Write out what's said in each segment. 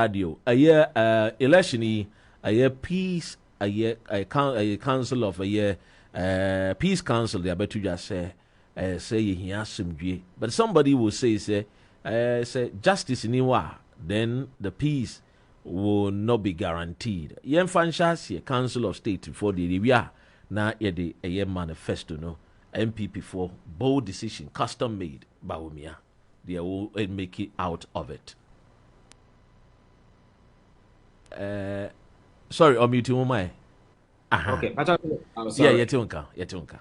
radio a year election a year peace a year a council of a year peace council they bet you just say he has some but somebody will say justice in Iwa, then the peace will not be guaranteed. Yen fanshasi council of state for the area na yede a year manifesto no MPP for bold decision custom made by Umia. They will make it out of it. Sorry, I'm muting my. Okay, but yeah, yetunka.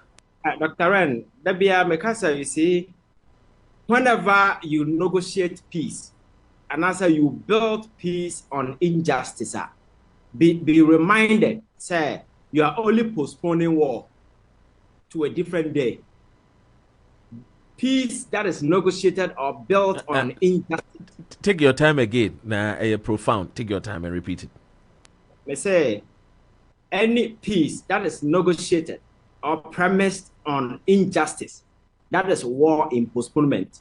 Dr. Ren, Dabia Mekasa, you see, whenever you negotiate peace, and as you build peace on injustice, be reminded, say, you are only postponing war to a different day. Peace that is negotiated or built on injustice. Take your time again. Nah, profound. Take your time and repeat it. Let's say, any peace that is negotiated or premised on injustice, that is war in postponement.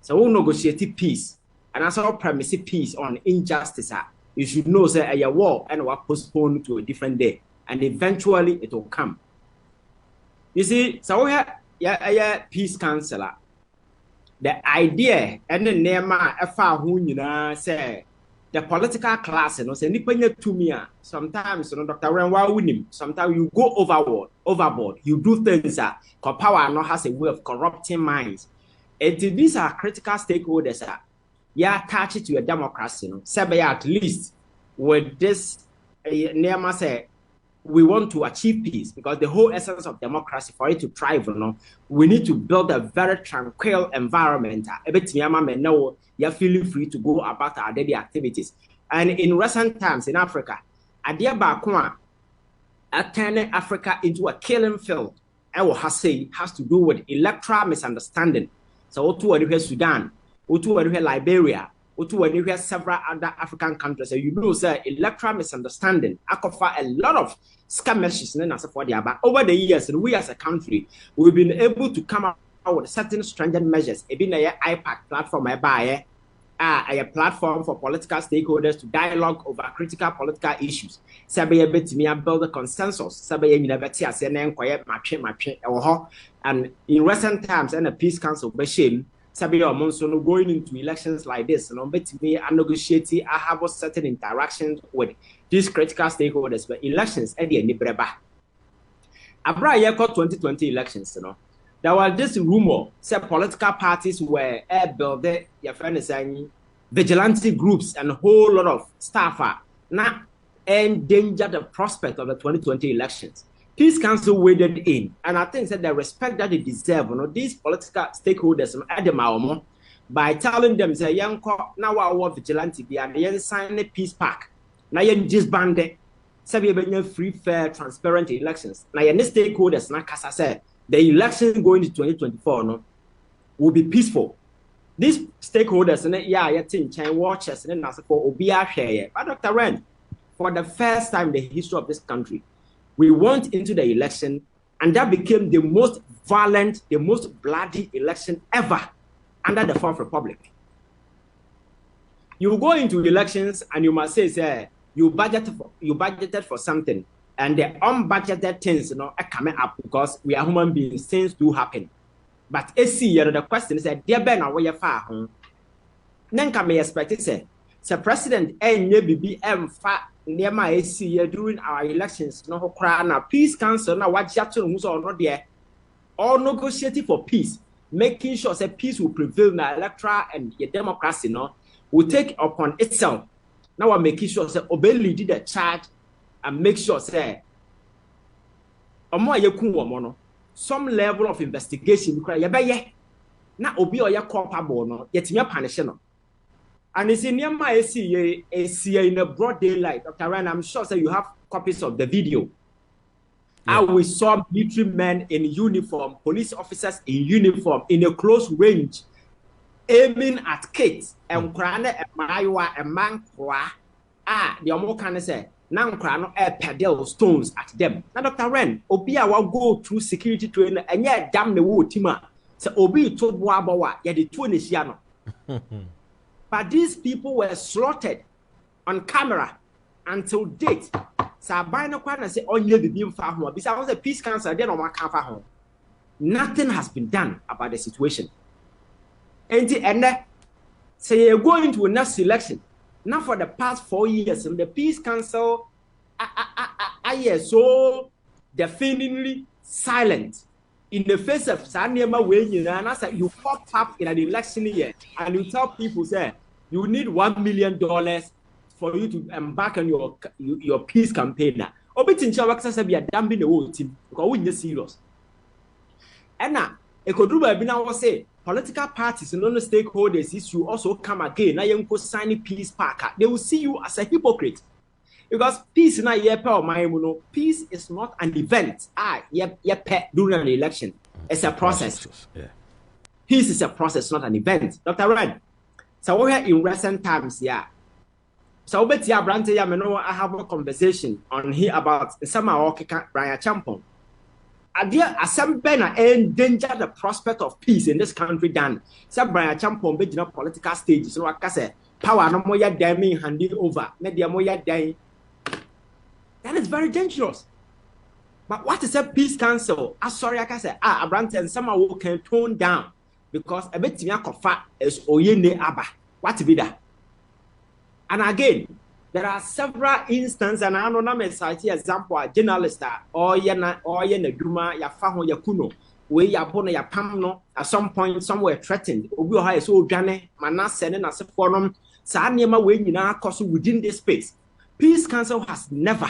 So we negotiate peace, and as our premise peace on injustice, you should know say a war and we postpone to a different day, and eventually it will come. You see, so we have peace counselor. The idea and the name say the political class, you know, say to me. Sometimes, you know, Dr. Ren, sometimes you go overboard. You do things that power not has a way of corrupting minds. And these are critical stakeholders. Attached to a democracy, you know. Say at least with this name say we want to achieve peace, because the whole essence of democracy, for it to thrive, you know, we need to build a very tranquil environment. You're feeling free to go about our daily activities. And in recent times in Africa, Adia Bakwa turning Africa into a killing field, has to do with electoral misunderstanding. So, to Sudan, to Liberia, to several other African countries. So, you know, sir, electoral misunderstanding, I cover a lot of skirmishes. But over the years, and we as a country, we've been able to come up with certain stringent measures. It's been an IPAC platform, a platform for political stakeholders to dialogue over critical political issues. Build a consensus. And in recent times, and a peace council, going into elections like this, negotiating, I have certain interactions with these critical stakeholders, but elections at the end of the 2020 elections, you know. There was this rumor, say political parties were building, your friend is saying, vigilante groups and a whole lot of staff now endanger the prospect of the 2020 elections. Peace Council waded in, and I think that the respect that they deserve, you know, these political stakeholders at the by telling them, say, young now our vigilante be and they sign a peace pact. Now you just banned it. Say free, fair, transparent elections. Now your stakeholders, like as I said, the election going to 2024 will be peaceful. These stakeholders and think watchers and then for Obia share. But Dr. Ren, for the first time in the history of this country, we went into the election, and that became the most violent, the most bloody election ever under the Fourth Republic. You go into elections and you must say you budgeted for something, and the unbudgeted things, you know, are coming up because we are human beings. Things do happen. But the question is that dear Ben, where you far home? Then can be expected say president BBM fat near my AC during our elections. No crown a peace council now what you who's or not there, all negotiating for peace, making sure that peace will prevail in the electoral and the democracy, no, will take upon itself. Now I'm making sure that obey lead the charge and make sure say some level of investigation because na obi or culpable no yet me punish no. And it's in my AC in a broad daylight. Dr. Ryan, I'm sure that you have copies of the video. Yeah. How we saw military men in uniform, police officers in uniform, in a close range, aiming at kids. And Krana and Maiwa and Mankwa. The Omo say, Nankrano air pedal stones at them. Now, Dr. Ren, Obia will go through security training and yet damn the wood, Tima. So Obi told Wabawa, yet the 20 Yano. But these people were slaughtered on camera until date. So I no kwana say onye bibi mfa ho. Bisa was a peace council dey no maka fa ho. Nothing has been done about the situation. And say you're going to a next election. Now for the past 4 years, the peace council are so definitely silent in the face of Sanyama way, and I said you pop up in an election year and you tell people say you need $1 million for you to embark on your peace campaign. Now, Obitincha works as a damn the whole team because we need serious. And now, Ekodruba Bina was say political parties and non stakeholders issue also come again. Now you go sign peace packer. They will see you as a hypocrite. Because peace is not peace is not an event. During an election. It's a process. Yeah. Peace is a process, not an event. Dr. Red. So we're here in recent times, yeah. So I have a conversation on here about some of Brian Champon. Idea assemble endanger the prospect of peace in this country than some Brian Champon be in political stage. So I say power no more damning handing over. Media more dying. That is very dangerous. But what is a peace council? Sorry, I can say, Abranten, somehow can tone down because a bit is Oyene Abba. What be that? And again, there are several instances, and I don't know, example, a journalist or Yana Duma, Yafaho Yakuno, where Yapona Yapamno, at some point somewhere threatened, Obi Ohio so Jane, Manas sending us a forum, Sanyama way in our course within this space. Peace Council has never,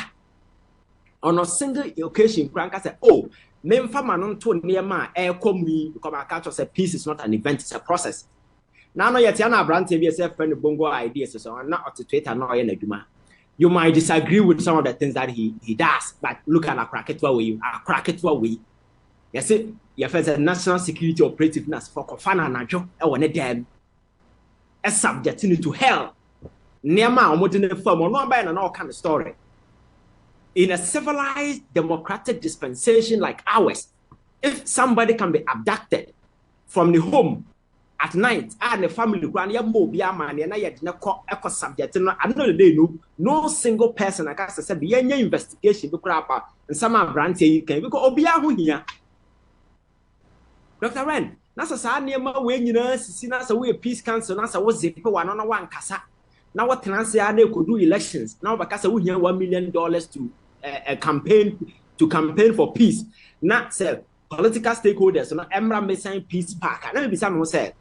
on a single occasion, Frank said, oh, Memfamanon to near my air community, because my culture said peace is not an event, it's a process. Now, no, yet, Yana Brand TV is a friend of Bongo ideas, so I'm not up to Twitter, nor in a Duma. You might disagree with some of the things that he does, but look at a cracket way, Yes, it, you have a national security operativeness for Kofana Najo, or a damn, a subject to hell. Near my modern firm or not buying an all kind of story. In a civilized democratic dispensation like ours, if somebody can be abducted from the home at night and the family grand ya mo bia man na ya dina ko subject no I know they no single person I can say be any investigation be kura and some branch you can because obia ho hia Dr. Ren na sa niema we nyina sisi na sa we peace council na sa wo zip wa no wan kasa na what trans ya na ko do elections na ba kasa wo hia $1 million to campaign for peace na say political stakeholders no emra me sign peace pack na be some say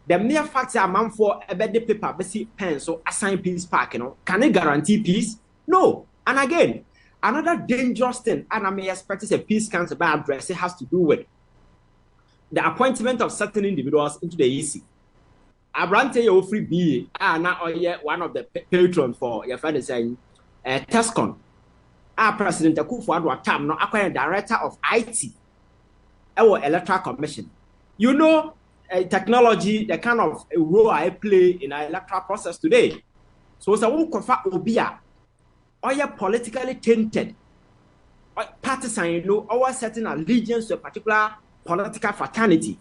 the mere fact that a man for a better paper, basic pen, so assign peace pack, can it guarantee peace? No. And again, another dangerous thing, and I may expect is a peace council by address, it has to do with the appointment of certain individuals into the EC. Abrante your free B, now one of the patrons for your friend is saying, Tescon. Our President Akufo-Addo Tam, no acquired director of IT, our Electoral Commission. You know, technology, the kind of role I play in our electoral process today. So it's a won't confer obia or you're politically tainted, or partisan, or certain allegiance to a particular political fraternity.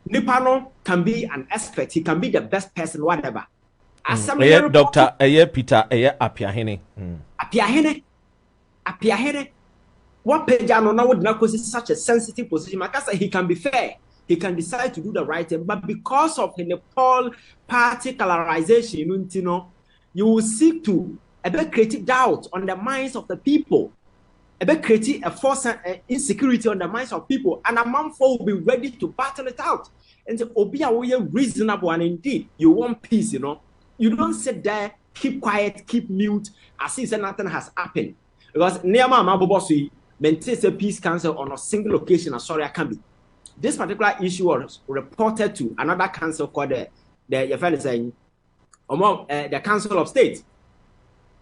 Nipano can be an expert, he can be the best person, whatever. As some Dr. Peter Apiahene. Apiahene. What Pejano now would not consider such a sensitive position. Because he can be fair. He can decide to do the right thing, but because of the Nepal particularization, you will seek to create doubt on the minds of the people, create a force insecurity on the minds of people, and a man will be ready to battle it out. And so, Obia reasonable, and indeed, you want peace. You don't sit there, keep quiet, keep mute, as if nothing has happened. Because Neama Mabobosui maintains a peace council on a single occasion. I can be. This particular issue was reported to another council called the Council of State,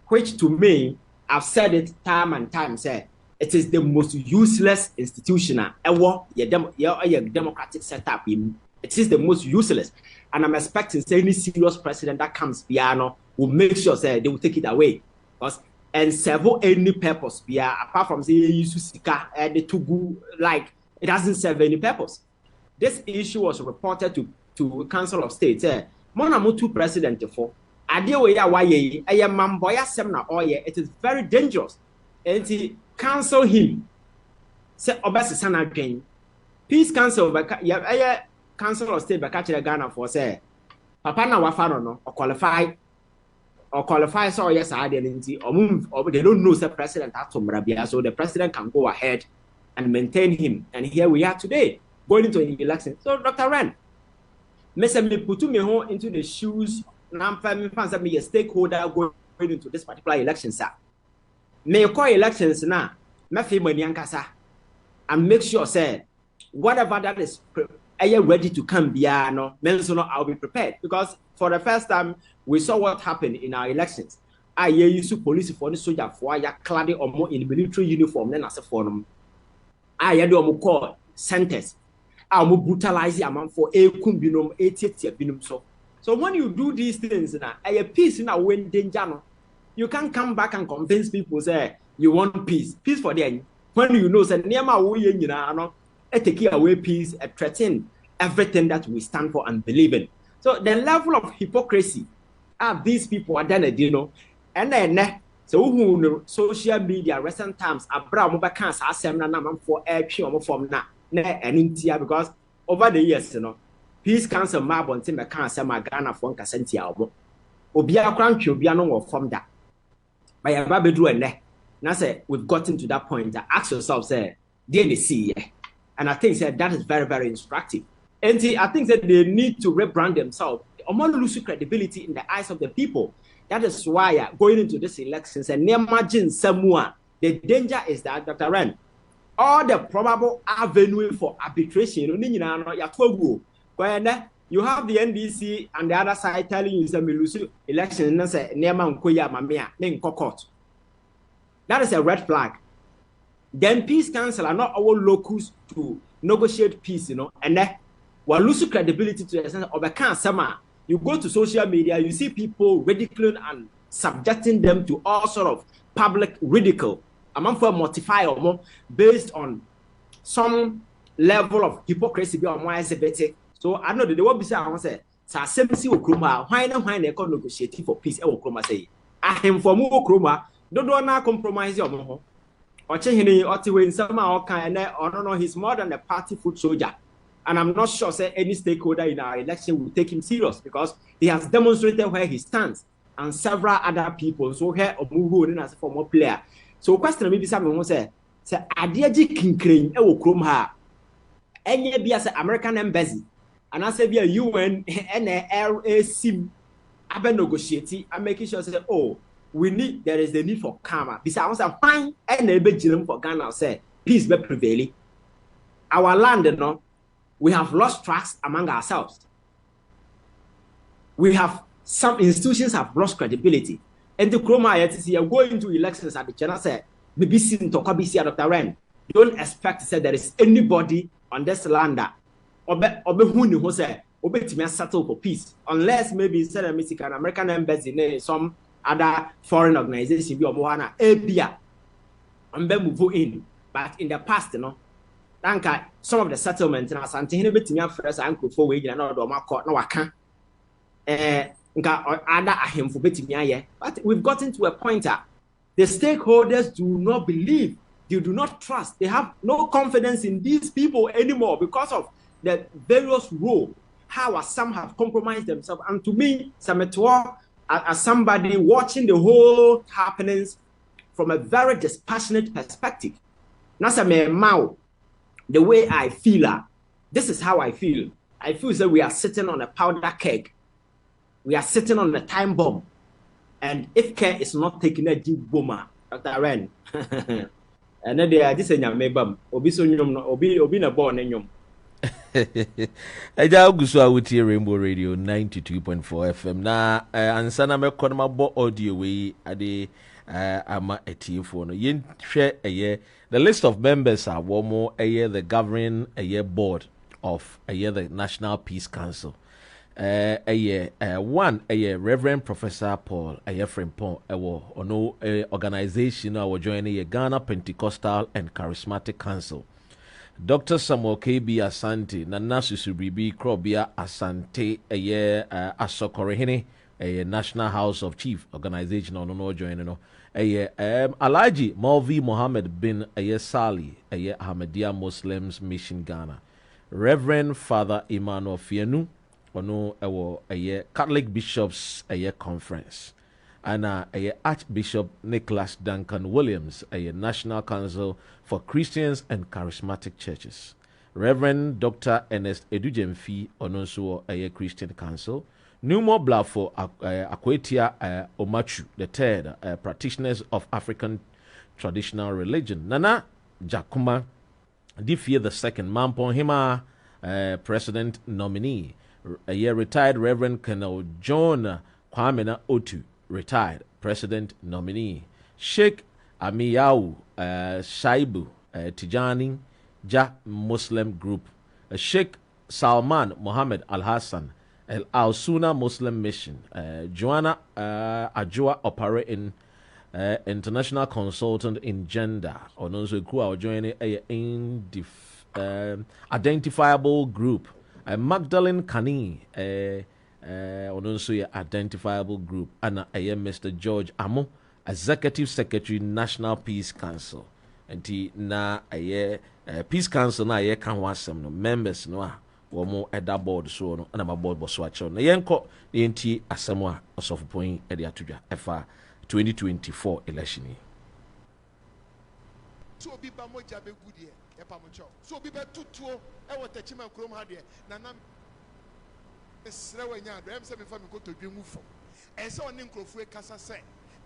which to me, I've said it time and time, said it is the most useless institution ever, your democratic setup. It is the most useless. And I'm expecting any serious president that comes piano will make sure they will take it away. Because and serve any purpose, apart from saying you sika the tugu like it doesn't serve any purpose. This issue was reported to Council of State. Mona Mutu president for. Idea we are why ye a mamboya semna or ye, it is very dangerous. And he cancel him. Say obesi sana again. Peace Council yeah, Council of State back to Ghana for say Papa na wafano no or qualify so yes I didn't or they don't know the president at Sombrabia, so the president can go ahead and maintain him. And here we are today, going into an election. So Dr. Ren, Mr. Me put me home into the shoes. Now I'm me a stakeholder going into this particular election, sir. May call elections now, my family yankasa, and make sure say whatever that is ready to come no, I'll be prepared. Because for the first time, we saw what happened in our elections. I used to police for the soldier for clad or more in military uniform, then as a forum. I do call centers. I will brutalize the amount for a kumbinum, 80 binum. So when you do these things now, a peace in a win danger. You can't come back and convince people say you want peace. Peace for them. When you know say take away peace and threaten everything that we stand for and believe in. So the level of hypocrisy these people are done, and then so who social media recent times Abraham can't assembly for air from now because over the years, Peace Council Marbon Tim can't say my Ghana for Cassentia Obia Crank will be no from that. By a baby drew and now say we've gotten to that point that ask yourself, say, did they see? And I think that is very, very instructive. And I think that they need to rebrand themselves or more lose credibility in the eyes of the people. That is why going into this elections and imagine someone, the danger is that, Dr. Ren, all the probable avenue for arbitration, you have the NDC and the other side telling you that we lose election and say court. That is a red flag. Then Peace Council are not our locals to negotiate peace, and then we lose credibility to the extent of a cancer. You go to social media, you see people ridiculing and subjecting them to all sort of public ridicule. I'm for mortify or more based on some level of hypocrisy or more exhibited. So I know that they will be saying, say, Sassemsi Okroma, why they can negotiate for peace? Okroma say, I am for more Okroma, don't want to compromise your more. Or change or to win somehow kind or no, he's more than a party foot soldier. And I'm not sure say any stakeholder in our election will take him serious because he has demonstrated where he stands and several other people. So here or move as a former player. So question maybe someone will say Adiaji Kinkring Ewokroma any be as American embassy and I say be a UN NLAC Abe negotiating and making sure say there is the need for karma. Besides, I fine and a bit for Ghana say peace be prevailing. Our land, we have lost trust among ourselves. We have some institutions have lost credibility. And the Chroma are going to elections at the China say, maybe seen to Kabisi Dr. Ren. Don't expect to say there is anybody on this land that who say to settle for peace unless maybe instead of an American embassy some other foreign organization be Moana Abia and then move in. But in the past, some of the settlements in Asante bit me first uncle for wage and other court no I can't other him for bit me. But we've gotten to a point that the stakeholders do not believe, they do not trust, they have no confidence in these people anymore because of the various roles, how some have compromised themselves. And to me, Sametua, as somebody watching the whole happenings from a very dispassionate perspective. Nasa me mau, the way I feel, this is how I feel. I feel that we are sitting on a powder keg. We are sitting on a time bomb. And if care is not taken a deep boomer, Dr. Ren, and then they are just saying, Obi so nyom, Obi na born in yom. Eja Ogusu awutie Rainbow Radio 92.4 FM na ansana me konoma bo audio we ade ama etiefo no yenhwe the list of members are womo the governing board of the National Peace Council one Reverend Professor Paul Frimpong ono organization our joining Ghana Pentecostal and Charismatic Council. Dr. Samuel KB Asante, Nana Susubribi Krobia Asante, Asokorehene, a National House of Chief Organization on no joining no. Alaji Malvi Mohammed bin Sali, Ahmadiyya Muslims Mission Ghana. Reverend Father Emmanuel Fienu, ono Catholic Bishops Conference. And Archbishop Nicholas Duncan Williams, National Council for Christians and Charismatic Churches. Reverend Dr. Ernest Edujemfi, Ononso, Christian Council. Numo Blafo Akwetia Omachu, the third, practitioners of African traditional religion. Nana Jakuma Difie the second, Mampon Hima, president nominee. Retired Reverend Colonel John Kwamena Otu, retired president nominee. Sheikh Amiyau Shaibu Tijani Ja Muslim Group. Sheikh Salman Mohammed Al Hassan Al Suna Muslim Mission. Joanna Ajua operate in international consultant in gender. Ononso Kua joining identifiable group. Magdalene Kani Ononso identifiable group. And Mr. George Amo, Executive Secretary National Peace Council. And na Peace Council na kan wasem no members no womo eda board so no na ma board bo so a na yenko enti asem a osofopon e de atodwa efa 2024 election. So obi ba moja be gudie e pa mo cho. So obi be tutuo e wo tachima krom ha de na nam esre wanya do em se me fa me ko todwe mu fo. E se oni nkrofo e kasa se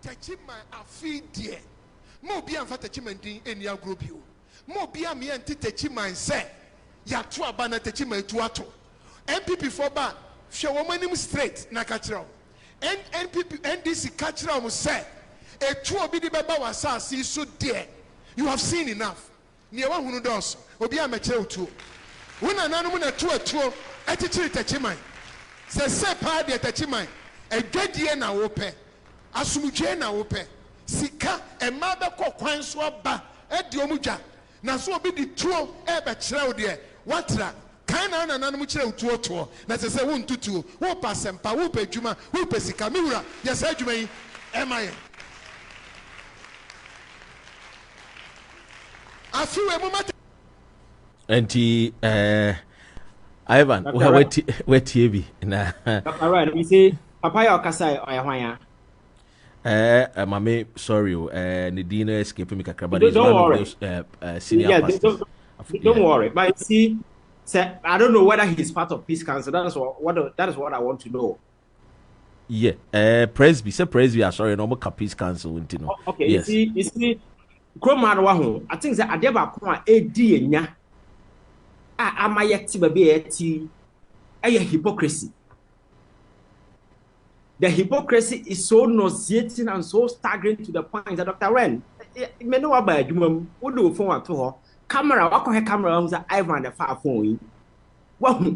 tachima afi de mo bi amfa tachima ndin eni agro bio. Mo bi am ye enti tachima se ya to aba na tachima etu ato. MPP for ba hwe wo manim straight na ka kire. NPP NDC ka kire mo se etu obi di beba wasasi so de. You have seen enough. Ni ewa hunu dos. Obi am kire otu. Wona nanu na tu atuo etichiri tachima. Se pa de tachima. Edwadie na wo pe. Asumudwe na wo pe. Sika ema be kɔ kwan so aba edi omudwa na so obi di tuo e be kyerɛ wo de watra kan na nananom kyerɛ tuo tuo na se se wo ntutuo wo pasempa wo pedwuma wo pesika miwura ye sa adwuma yi ema ye afi we mu mate enti Ivan we tie bi na right we say papa ya okasa oyehwan ya mame sorry Nadine escape me kakra but don't worry. Senior pastor. Don't worry, but see, I don't know whether he's part of Peace Council. That is what I want to know. Yeah, Presby sorry, no more Peace Council, you know. Okay, yes. you see Kromadwaho, I think that Adeba Kwa AD nya amayeti baby eti a hypocrisy. The hypocrisy is so nauseating and so staggering to the point that Dr. Ren, me know about you, would do phone to her. Camera, what her camera on the Ivan the far phone. Well,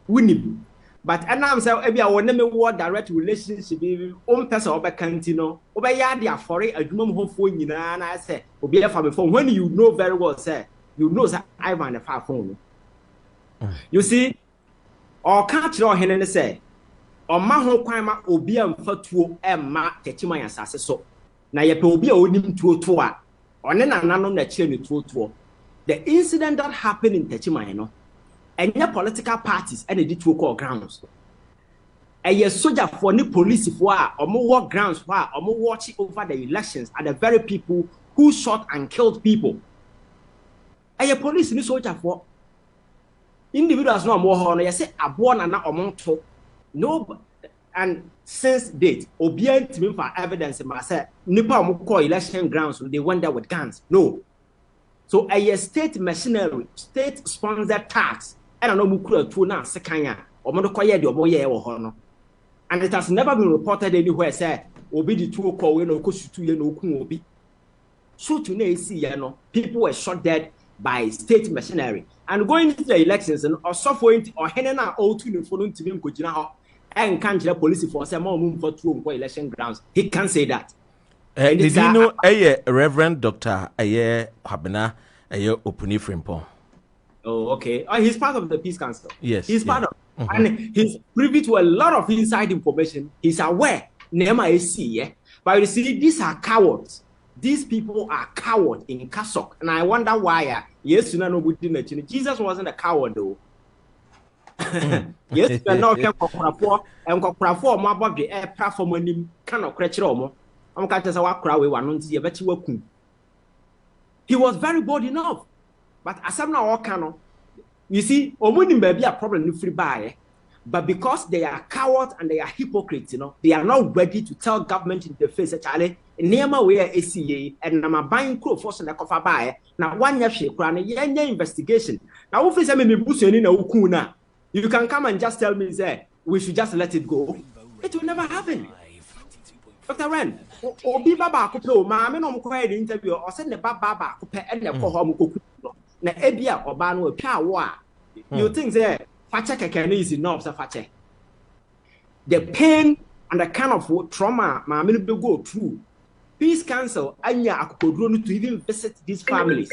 winning. But and I'm saying, maybe I will never want direct relationship with own person over Cantino, over Yadia for it, a woman home phone, and I say, will be a family phone when you know very well, sir, you know that Ivan the far phone. You see, or catch your hand and say, Oma ho kwan ma obi amfa tuo emma techima ya sase so na ye pe obi a onim tuo tuo a one na nanom na chire ne tuo tuo. The incident that happened in techima no enya political parties and the tuo call grounds eye soldier for ni police for a omo war grounds for a omo watch over the elections are the very people who shot and killed people. Eye police ni soldier for individuals no omo ho no ye say abo na na omo to. No, and since date, obedient to me for evidence, I said, Nipa call election grounds, they went there with guns. No. So a state machinery, state sponsored tax, and I know Mukura Tuna, Sekanya, or Monokoya, or Moye or Hono. And it has never been reported anywhere, said, Obi the two call, no Kusu, no Kumobi. So to see, people were shot dead by state machinery. And going into the elections and or suffering or Henna or to following to him, could and can't the police for some more for two election grounds. He can't say that. Did you know Reverend Dr. Habena Opuni Frimpong? Oh, okay. Oh, he's part of the Peace Council. Yes. He's part of, and he's privy to a lot of inside information. He's aware. Nema AC, yeah. But you see, these are cowards. These people are cowards in Kasok. And I wonder why. Yes, you know, Jesus wasn't a coward, though. Yes, you know, and Kokrafo, my body, air platform when you cannot crash romo. I'm catching a walk crowd, one on the bet you. He was very bold enough. But as I'm now all you see, Omuni may be a problem in free buy, but because they are cowards and they are hypocrites, you know, they are not ready to tell government in the face, Charlie, near my way ACA, and I'm buying crew force and a coffee buy. Now, 1 year shake run a investigation. Now, if it's a bushing in a ukuna, you can come and just tell me, say, we should just let it go. It will never happen. Dr. Ren, Obi Baba Kupo, Mamma, no quiet interview, or send the Baba Kupe and the Kohom. Na ebia oba no apia wo a you think say fache keke is enough say fache the pain and the kind of trauma ma me no go through Peace Council anya akokoduro no to even visit these families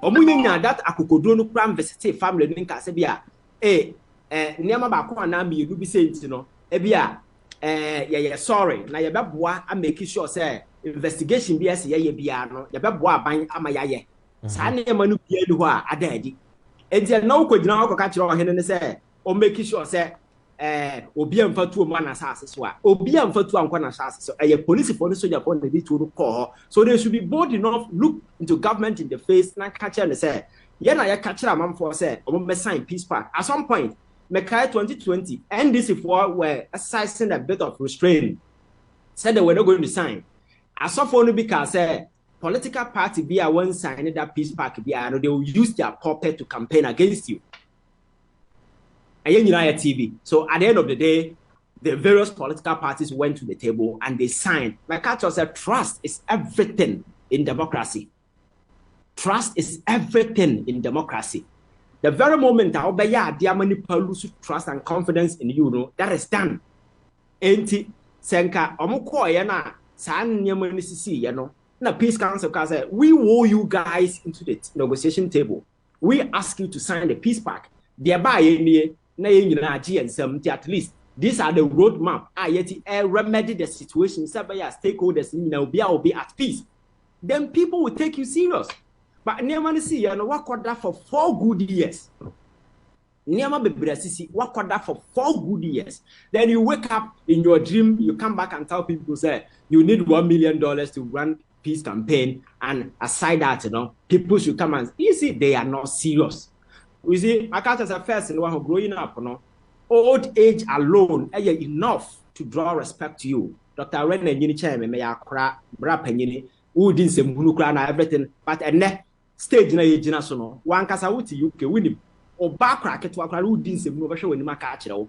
omunya that akokoduro no kram visit family no nka say bia niam ba ko na me you be say ntino ebia yeah sorry na ye beboa a make sure say investigation bi ase ye bia no ye beboa ban ama yaye Sane manu bia ni ho a adadi enti na ukogina akoka kire ohene ne se o make sure say obi amfatu o mana asase so a obi amfatu anko na asase so police for the soldier for the to call so they should be bold enough look into government in the face na catch and say ye na ye catch am for say o me sign peace pact at some point Mekai 2020 NDC for were exercising a bit of restraint said they were not going to sign as of no because political party be a one sign that peace pact be and they will use their puppet to campaign against you. TV. So at the end of the day, the various political parties went to the table and they signed. McCarthy said, trust is everything in democracy. Trust is everything in democracy. The very moment I obey dear many people lose trust and confidence in you, know that is done. Enti senka omukọ ya na san nyema ni sisi ya no. Na Peace Council say we woo you guys into the negotiation table. We ask you to sign the peace pact. Thereby, at least these are the roadmap. Yet remedy the situation. Stakeholders will be at peace. Then people will take you serious. But never see you know what that for 4 good years. Never be what that for 4 good years. Then you wake up in your dream, you come back and tell people say you need $1 million to run peace campaign, and aside that, you know, people should come and you see they are not serious. You see, I can't as a first in one who growing up, you know, old age alone enough to draw respect to you. Dr. Ren and Yini Chairman may cry, brap and yini, who didn't say Munukra everything, but a net stage na national one Kasawuti UK win him or back crack to a crowd who didn't say Munukra when you catch it.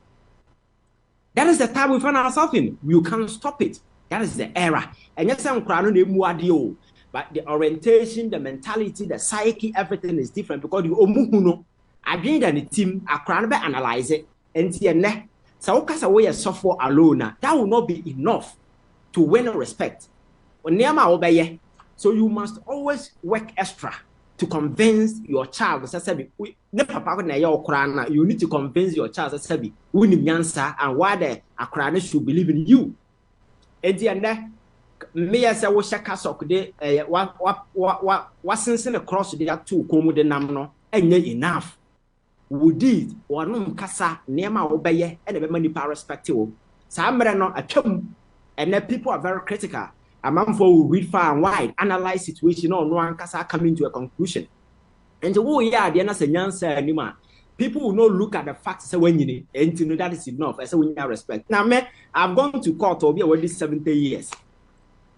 That is the time we find ourselves in. You can't stop it. That is the era. And yes, I'm crying, but the orientation, the mentality, the psyche, everything is different because you omuhuno. Again, the team are crying to analyze it. And so away a software alone, that will not be enough to win respect. So you must always work extra to convince your child. You need to convince your child and why the Akrana should believe in you. And me as I was a castle de wasn't across the 2 como de namno and enough. Would it or no casa near my obey and a many power respectable. Some are not a chum, and then people are very critical. A man for will read far and wide, analyze situation on one casa coming to a conclusion. And the whole year, the answer anymore. People will not look at the facts when you need, and to know that is enough. I say we have respect. Now, man, I've gone to court over already 70 years.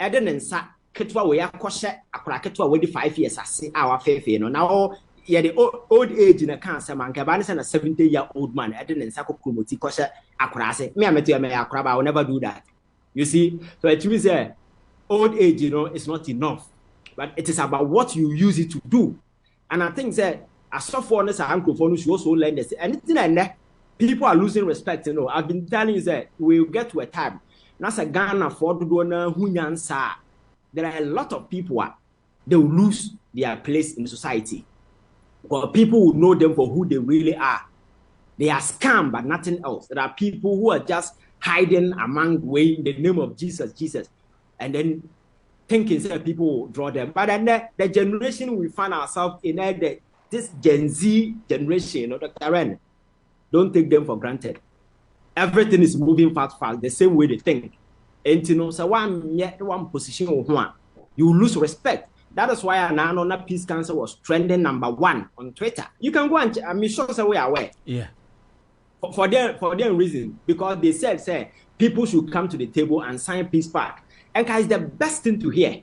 Eden and Sa Ketwa, we are kosher, a cracketwa already 5 years. I see our faith, you know. Now, yeah, the old age in a cancer man, Cabanis and a 70-year-old man, Eden and Sako Kumoti kosher, a crase. Me, I'm a crab, I will never do that. You see, so it means old age, you know, is not enough, but it is about what you use it to do. And I think that as software and uncle should also learn this. Anything like that, people are losing respect. You know, I've been telling you that we'll get to a time. That's a Ghana for the donor who answer. There are a lot of people they will lose their place in society. But people will know them for who they really are. They are scam, but nothing else. There are people who are just hiding among way in the name of Jesus, and then thinking that people will draw them. But then the generation we find ourselves in, this Gen Z generation, Dr. Ren, don't take them for granted. Everything is moving fast, the same way they think. And so one position, you lose respect. That is why now Peace Council was trending #1 on Twitter. You can go and I'm sure we are aware. Yeah. For their reason, because they said people should come to the table and sign peace pact. And guys, the best thing to hear.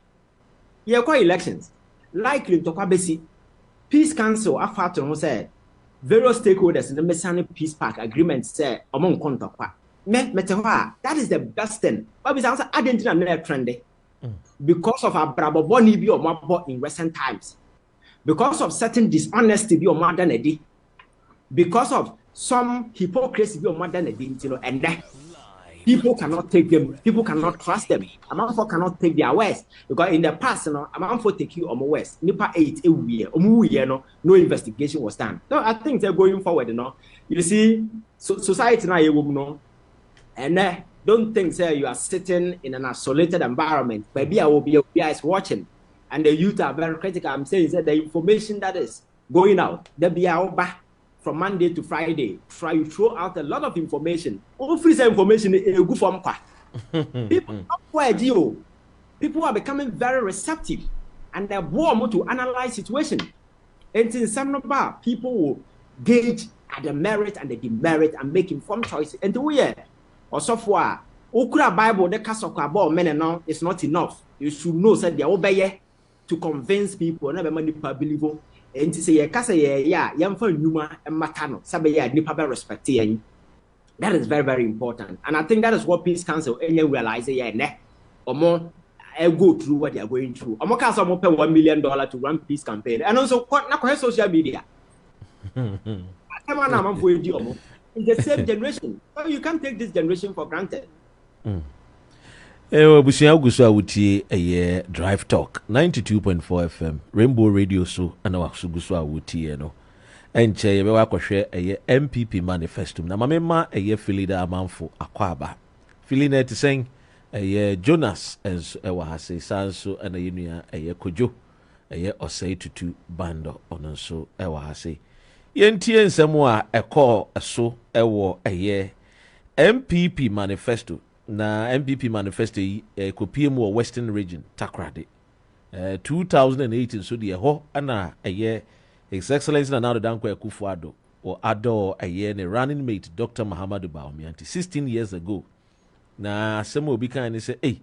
Yeah, quite elections. Likely to Kwabesi, Peace Council after to say various stakeholders in the Messianic Peace Pact agreement say among Kontokwa. That is the best thing. But we also adding to another trend. Because of our braboboni be or more in recent times, because of certain dishonesty be or more than a day, because of some hypocrisy be or more than a day, and that people cannot take them, people cannot trust them. Amount cannot take their words because in the past, amount for take you on my words. Nipa 8 a year, no investigation was done. So I think they're going forward, You see, society now, and don't think say you are sitting in an isolated environment. Maybe I will be is watching, and the youth are very critical. I'm saying that the information that is going out, there be back from Monday to Friday. Try to throw out a lot of information. All free information is a good form. People are becoming very receptive, and they're warm to analyze situation. And in some number, people will gauge at the merit and the demerit and make informed choices. And or so far, Okura Bible, the cast of about men now is not enough. You should know that they are obey to convince people, never many people and to say, yeah, young for Numa and Matano, Sabaya, Nipa respect. That is very, very important. And I think that is what Peace Council realize, or more. I go through what they are going through. I'm going to pay $1 million to run peace campaign. And also, not social media. In the same generation. So you can't take this generation for granted. Busia Gusa Wuti a Drive Talk 92.4 FM Rainbow Radio so and our Sugusa Wuti and Che Bewakoshe a MPP manifesto. Na mamema a ye filida amanfo akwaba. Filina to sing a Jonas as Ewahase Sanso and a Unia a Kojo a ye Osei to bando on so Ewahase. Yentie nsɛm a ɛkɔ so ɛwɔ ɛyɛ MPP manifesto na MPP manifesto yi kopie mu wɔ Western Region Takrade 2018 so de ɛhɔ ana ɛyɛ His Excellency na Nana Dankwa Akufo-Addo or Addo ɛyɛ ne running mate Dr. Muhammadu Bawumia 16 years ago na asɛm obi kan ne sɛ